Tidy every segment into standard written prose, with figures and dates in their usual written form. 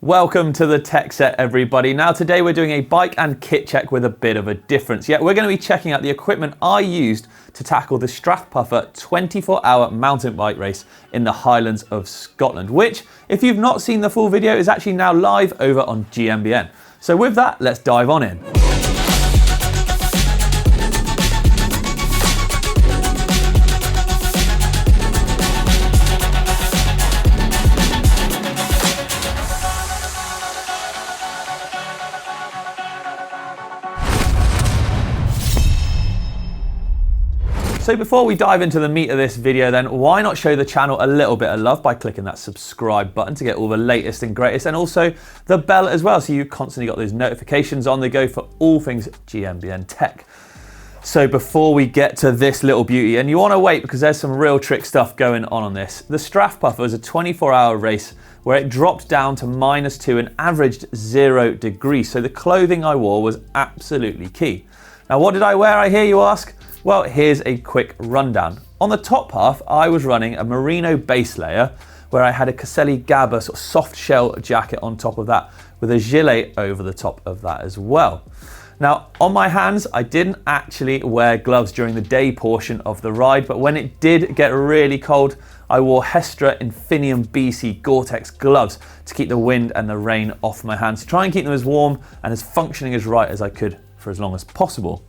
Welcome to the Tech Set, everybody. Now today we're doing a bike and kit check with a bit of a difference. Yeah, we're going to be checking out the equipment I used to tackle the Strathpuffer 24-hour mountain bike race in the Highlands of Scotland, which, if you've not seen the full video, is actually now live over on GMBN. So with that, let's dive on in. So before we dive into the meat of this video then, why not show the channel a little bit of love by clicking that subscribe button to get all the latest and greatest, and also the bell as well, so you constantly got those notifications on the go for all things GMBN tech. So before we get to this little beauty, and you want to wait because there's some real trick stuff going on this, the Strathpuffer was a 24-hour race where it dropped down to -2 and averaged 0 degrees. So the clothing I wore was absolutely key. Now what did I wear, I hear you ask? Well, here's a quick rundown. On the top half, I was running a merino base layer where I had a Caselli Gabba sort of soft shell jacket on top of that with a gilet over the top of that as well. Now, on my hands, I didn't actually wear gloves during the day portion of the ride, but when it did get really cold, I wore Hestra Infinium BC Gore-Tex gloves to keep the wind and the rain off my hands, to try and keep them as warm and as functioning as right as I could for as long as possible.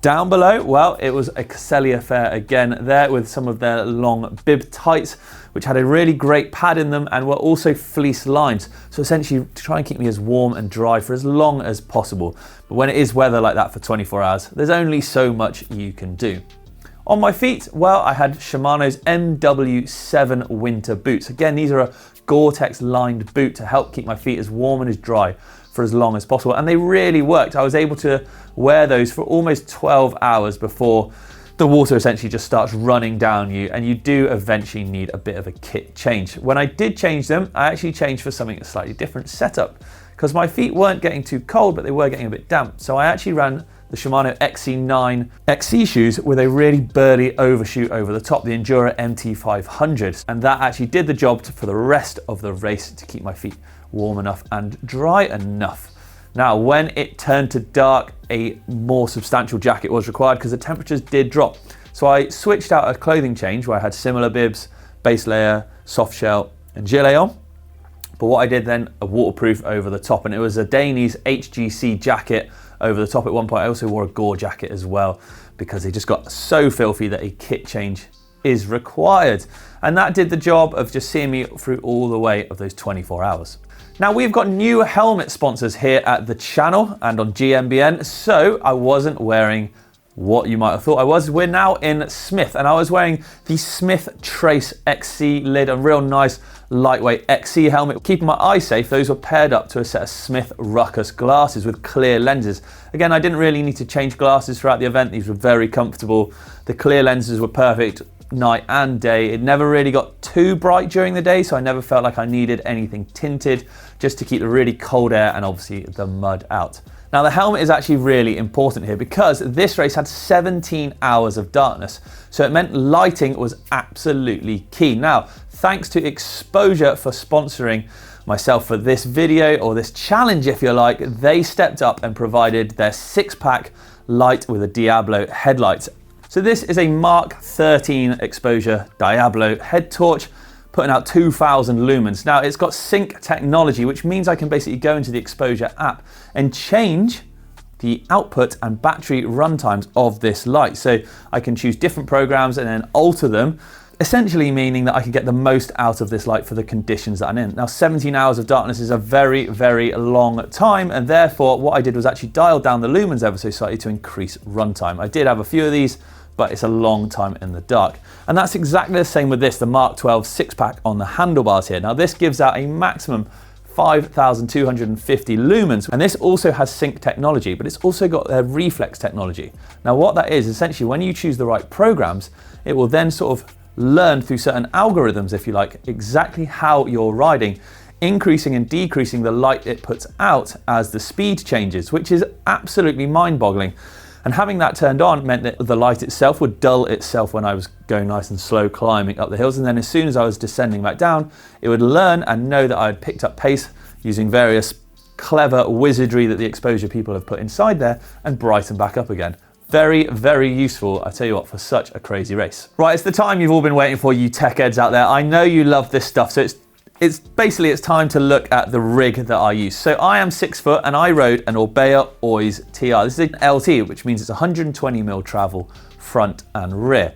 Down below, well, it was a Caselli affair again there with some of their long bib tights, which had a really great pad in them and were also fleece lined. So essentially to try and keep me as warm and dry for as long as possible. But when it is weather like that for 24 hours, there's only so much you can do. On my feet, well, I had Shimano's MW7 winter boots. Again, these are a Gore-Tex lined boot to help keep my feet as warm and as dry for as long as possible, and they really worked. I was able to wear those for almost 12 hours before the water essentially just starts running down you, and you do eventually need a bit of a kit change. When I did change them, I actually changed for something a slightly different setup because my feet weren't getting too cold, but they were getting a bit damp. So I actually ran the Shimano XC9 XC shoes with a really burly overshoot over the top, the Endura MT500, and that actually did the job for the rest of the race to keep my feet warm enough and dry enough. Now, when it turned to dark, a more substantial jacket was required because the temperatures did drop. So I switched out a clothing change where I had similar bibs, base layer, soft shell, and gilet on. But what I did then, a waterproof over the top, and it was a Danish HGC jacket over the top. At one point, I also wore a Gore jacket as well because they just got so filthy that a kit change is required. And that did the job of just seeing me through all the way of those 24 hours. Now, we've got new helmet sponsors here at the channel and on GMBN, so I wasn't wearing what you might have thought I was. We're now in Smith, and I was wearing the Smith Trace XC lid, a real nice lightweight XC helmet. Keeping my eye safe, those were paired up to a set of Smith Ruckus glasses with clear lenses. Again, I didn't really need to change glasses throughout the event. These were very comfortable. The clear lenses were perfect night and day. It never really got too bright during the day, so I never felt like I needed anything tinted, just to keep the really cold air and obviously the mud out. Now, the helmet is actually really important here because this race had 17 hours of darkness, so it meant lighting was absolutely key. Now, thanks to Exposure for sponsoring myself for this video, or this challenge if you like, they stepped up and provided their 6-pack light with a Diablo headlight. So this is a Mark 13 Exposure Diablo head torch, putting out 2,000 lumens. Now, it's got sync technology, which means I can basically go into the Exposure app and change the output and battery run times of this light. So I can choose different programs and then alter them, essentially meaning that I can get the most out of this light for the conditions that I'm in. Now, 17 hours of darkness is a very, very long time, and therefore what I did was actually dial down the lumens ever so slightly to increase runtime. I did have a few of these, but it's a long time in the dark. And that's exactly the same with this, the Mark 12 6-pack on the handlebars here. Now, this gives out a maximum 5,250 lumens, and this also has sync technology, but it's also got their reflex technology. Now, what that is, essentially, when you choose the right programs, it will then sort of learn through certain algorithms, if you like, exactly how you're riding, increasing and decreasing the light it puts out as the speed changes, which is absolutely mind-boggling. And having that turned on meant that the light itself would dull itself when I was going nice and slow climbing up the hills, and then as soon as I was descending back down, it would learn and know that I had picked up pace, using various clever wizardry that the Exposure people have put inside there and brighten back up again. Very, very useful, I tell you what, for such a crazy race. Right, it's the time you've all been waiting for, you tech heads out there. I know you love this stuff, so it's time to look at the rig that I use. So I am 6 foot and I rode an Orbea OC TR. This is an LT, which means it's 120mm travel front and rear.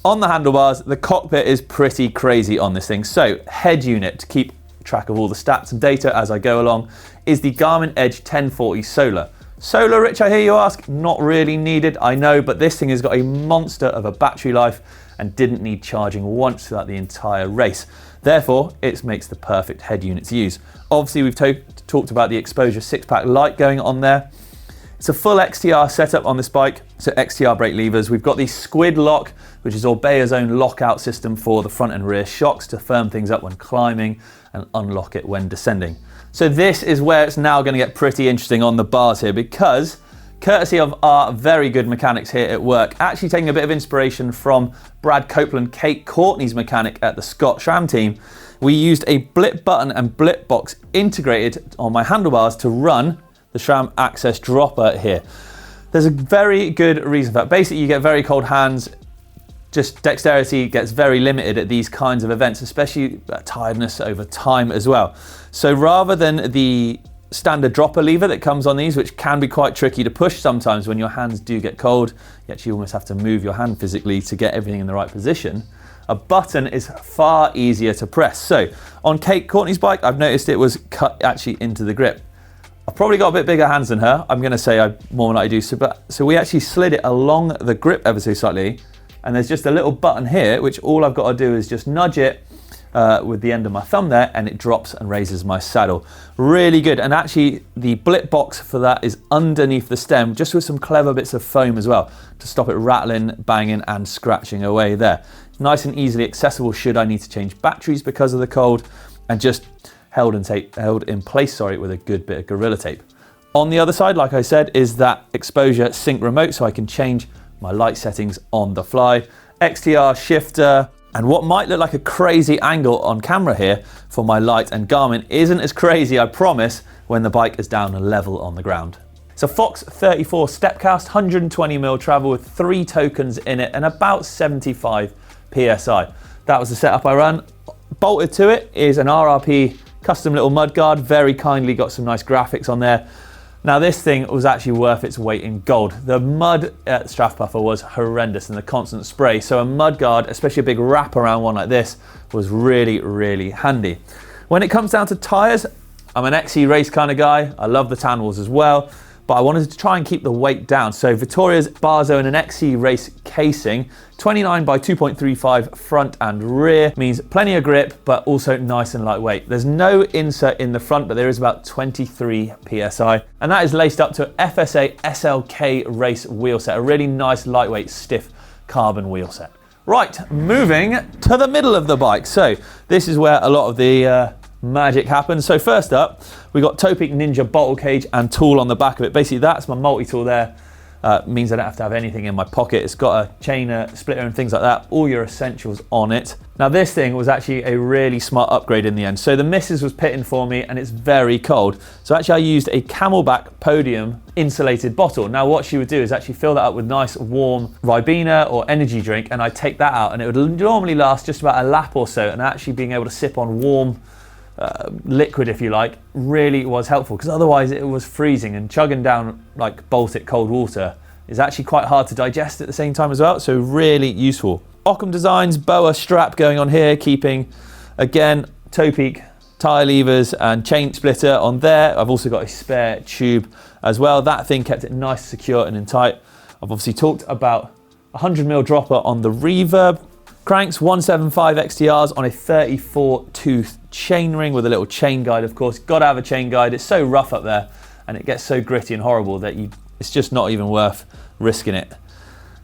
On the handlebars, the cockpit is pretty crazy on this thing. So head unit, to keep track of all the stats and data as I go along, is the Garmin Edge 1040 Solar. Solar, Rich, I hear you ask? Not really needed, I know, but this thing has got a monster of a battery life and didn't need charging once throughout the entire race. Therefore, it makes the perfect head unit to use. Obviously, we've talked about the Exposure 6-pack light going on there. It's a full XTR setup on this bike, so XTR brake levers. We've got the Squidlock, which is Orbea's own lockout system for the front and rear shocks to firm things up when climbing and unlock it when descending. So this is where it's now going to get pretty interesting on the bars here, because courtesy of our very good mechanics here at work, actually taking a bit of inspiration from Brad Copeland, Kate Courtney's mechanic at the Scott SRAM team, we used a blip button and blip box integrated on my handlebars to run the SRAM Access dropper here. There's a very good reason for that. Basically, you get very cold hands, just dexterity gets very limited at these kinds of events, especially tiredness over time as well. So rather than the standard dropper lever that comes on these, which can be quite tricky to push sometimes when your hands do get cold, you actually almost have to move your hand physically to get everything in the right position, a button is far easier to press. So on Kate Courtney's bike, I've noticed it was cut actually into the grip. I've probably got a bit bigger hands than her. I'm going to say more than I do. So we actually slid it along the grip ever so slightly, and there's just a little button here, which all I've got to do is just nudge it with the end of my thumb there, and it drops and raises my saddle. Really good. And actually the blip box for that is underneath the stem, just with some clever bits of foam as well to stop it rattling, banging and scratching away there. Nice and easily accessible should I need to change batteries because of the cold, and just held in place with a good bit of Gorilla Tape. On the other side, like I said, is that Exposure sync remote, so I can change my light settings on the fly. XTR shifter, and what might look like a crazy angle on camera here for my light and Garmin isn't as crazy, I promise, when the bike is down and level on the ground. It's a Fox 34 Stepcast, 120mm travel with 3 tokens in it and about 75 PSI. That was the setup I ran. Bolted to it is an RRP custom little mudguard, very kindly got some nice graphics on there. Now this thing was actually worth its weight in gold. The mud at Strathpuffer was horrendous and the constant spray, so a mudguard, especially a big wraparound one like this, was really, really handy. When it comes down to tyres, I'm an XC race kind of guy. I love the tan walls as well, but I wanted to try and keep the weight down. So Vittoria's Barzzo in an XC race casing, 29 by 2.35 front and rear, means plenty of grip, but also nice and lightweight. There's no insert in the front, but there is about 23 PSI. And that is laced up to FSA SLK race wheelset, a really nice, lightweight, stiff carbon wheelset. Right, moving to the middle of the bike. So this is where a lot of the magic happens. So first up, we got Topeak Ninja bottle cage and tool on the back of it. Basically, that's my multi-tool there. Means I don't have to have anything in my pocket. It's got a chain splitter and things like that, all your essentials on it. Now this thing was actually a really smart upgrade in the end. So the missus was pitting for me and it's very cold. So actually I used a Camelback Podium insulated bottle. Now what she would do is actually fill that up with nice warm Ribena or energy drink, and I'd take that out and it would normally last just about a lap or so, and actually being able to sip on warm liquid, if you like, really was helpful, because otherwise it was freezing, and chugging down like Baltic cold water is actually quite hard to digest at the same time as well, so really useful. Occam Designs boa strap going on here, keeping, again, Topeak tyre levers and chain splitter on there. I've also got a spare tube as well. That thing kept it nice, secure and in tight. I've obviously talked about 100mm dropper on the reverb. Cranks 175 XTRs on a 34 tooth chain ring with a little chain guide, of course. Got to have a chain guide. It's so rough up there and it gets so gritty and horrible that it's just not even worth risking it.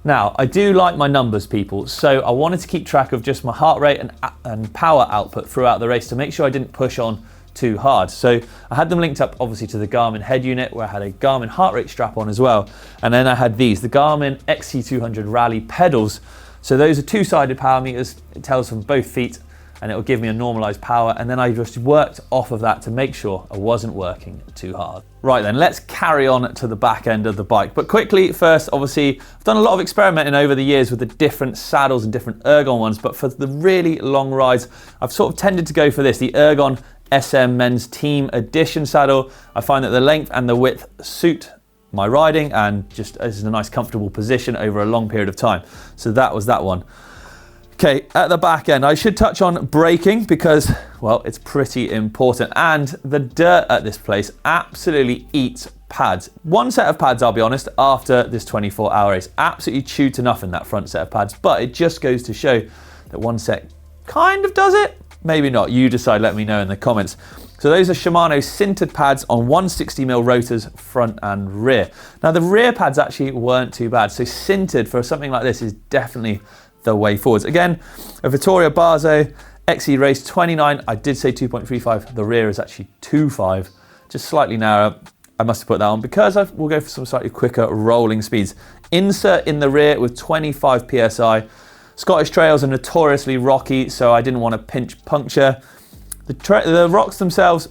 Now, I do like my numbers, people, so I wanted to keep track of just my heart rate and power output throughout the race to make sure I didn't push on too hard. So I had them linked up obviously to the Garmin head unit, where I had a Garmin heart rate strap on as well. And then I had these, the Garmin XC200 Rally pedals. So those are two-sided power meters. It tells from both feet and it will give me a normalized power, and then I just worked off of that to make sure I wasn't working too hard. Right then, let's carry on to the back end of the bike. But quickly, first, obviously, I've done a lot of experimenting over the years with the different saddles and different Ergon ones, but for the really long rides, I've sort of tended to go for this, the Ergon SM Men's Team Edition saddle. I find that the length and the width suit my riding and just is a nice comfortable position over a long period of time. So that was that one. Okay, at the back end, I should touch on braking because, well, it's pretty important. And the dirt at this place absolutely eats pads. One set of pads, I'll be honest, after this 24-hour race, absolutely chewed to nothing, that front set of pads. But it just goes to show that one set kind of does it. Maybe not. You decide, let me know in the comments. So those are Shimano sintered pads on 160mm rotors, front and rear. Now the rear pads actually weren't too bad. So sintered for something like this is definitely the way forwards. Again, a Vittoria Barzzo XE Race 29. I did say 2.35. The rear is actually 2.5, just slightly narrower. I must have put that on because we'll go for some slightly quicker rolling speeds. Insert in the rear with 25 PSI. Scottish trails are notoriously rocky, so I didn't want to pinch puncture. The rocks themselves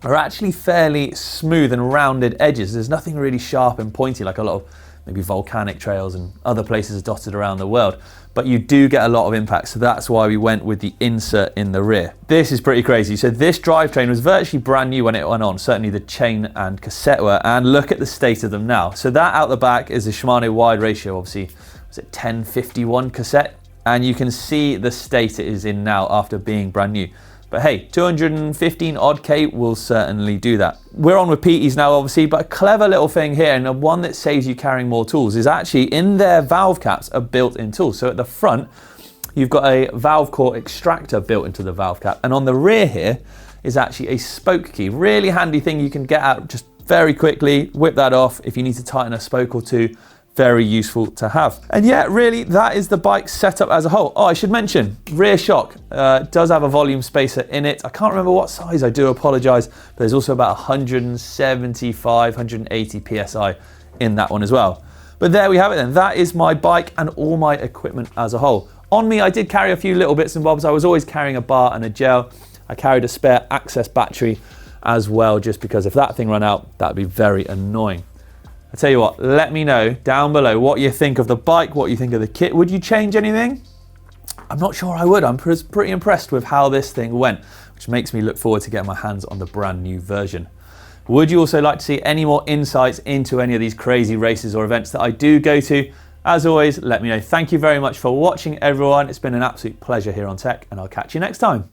are actually fairly smooth and rounded edges. There's nothing really sharp and pointy like a lot of maybe volcanic trails and other places dotted around the world. But you do get a lot of impact, so that's why we went with the insert in the rear. This is pretty crazy. So this drivetrain was virtually brand new when it went on, certainly the chain and cassette were, and look at the state of them now. So that out the back is a Shimano wide ratio, obviously, was it 1051 cassette? And you can see the state it is in now after being brand new. But hey, 215 odd K will certainly do that. We're on with PTs now, obviously, but a clever little thing here, and the one that saves you carrying more tools, is actually in their valve caps are built-in tools. So at the front, you've got a valve core extractor built into the valve cap, and on the rear here is actually a spoke key. Really handy thing you can get out just very quickly, whip that off if you need to tighten a spoke or two. Very useful to have. And yeah, really, that is the bike setup as a whole. Oh, I should mention, rear shock does have a volume spacer in it. I can't remember what size, I do apologize, but there's also about 175, 180 PSI in that one as well. But there we have it then. That is my bike and all my equipment as a whole. On me, I did carry a few little bits and bobs. I was always carrying a bar and a gel. I carried a spare access battery as well, just because if that thing ran out, that'd be very annoying. I tell you what, let me know down below what you think of the bike, what you think of the kit. Would you change anything? I'm not sure I would. I'm pretty impressed with how this thing went, which makes me look forward to getting my hands on the brand new version. Would you also like to see any more insights into any of these crazy races or events that I do go to? As always, let me know. Thank you very much for watching, everyone. It's been an absolute pleasure here on Tech, and I'll catch you next time.